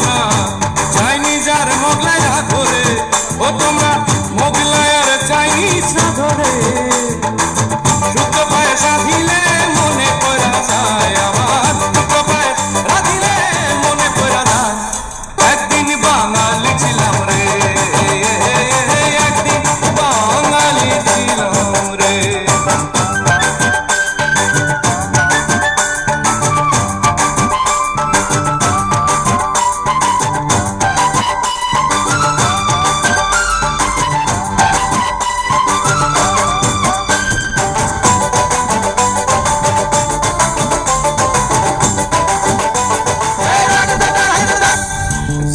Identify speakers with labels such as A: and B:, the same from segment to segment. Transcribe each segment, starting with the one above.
A: না, চাইনিজ আর মোগলাইরা ধরে, ও তোমরা মোগলাই আর চাইনিজ না ধরে, শুদ্ধ পায়ে সাধিলে মনে পড়া যায় আমার, শুদ্ধ পায়ে রাধিলে মনে পড়া যায়। একদিন বাঙালি ছিলাম রে, একদিন বাঙালি ছিলাম রে।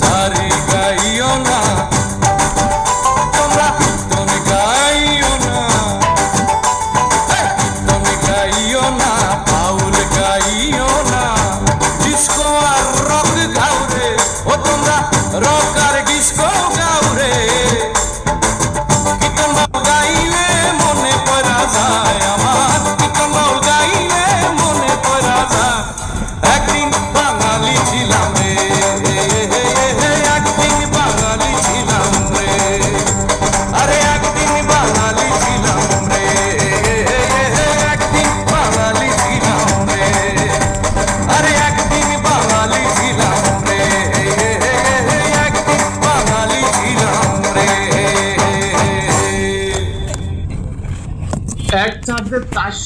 A: সারি গাইও না তোমরা, তুমি গাইও না, তুমি গাইও না, বাউল গাইও না, ডিস্কো আর রক গাও রে, ও তোমরা রক আর ডিস্কো গাও রে। কীর্তন বাউল গাইলে মনে পড়া যায় আমার, কীর্তন বাউল গাইলে মনে পড়া যায়। একদিন বাঙালি ছিলাম রে, একদিন বাঙালি ছিলাম রে, আরে একদিন বাঙালি ছিলাম রে, একদিন বাঙালি ছিলাম রে, আরে একদিন বাঙালি ছিলাম রে, একদিন বাঙালি ছিলাম রে।
B: এক চাঁদে 400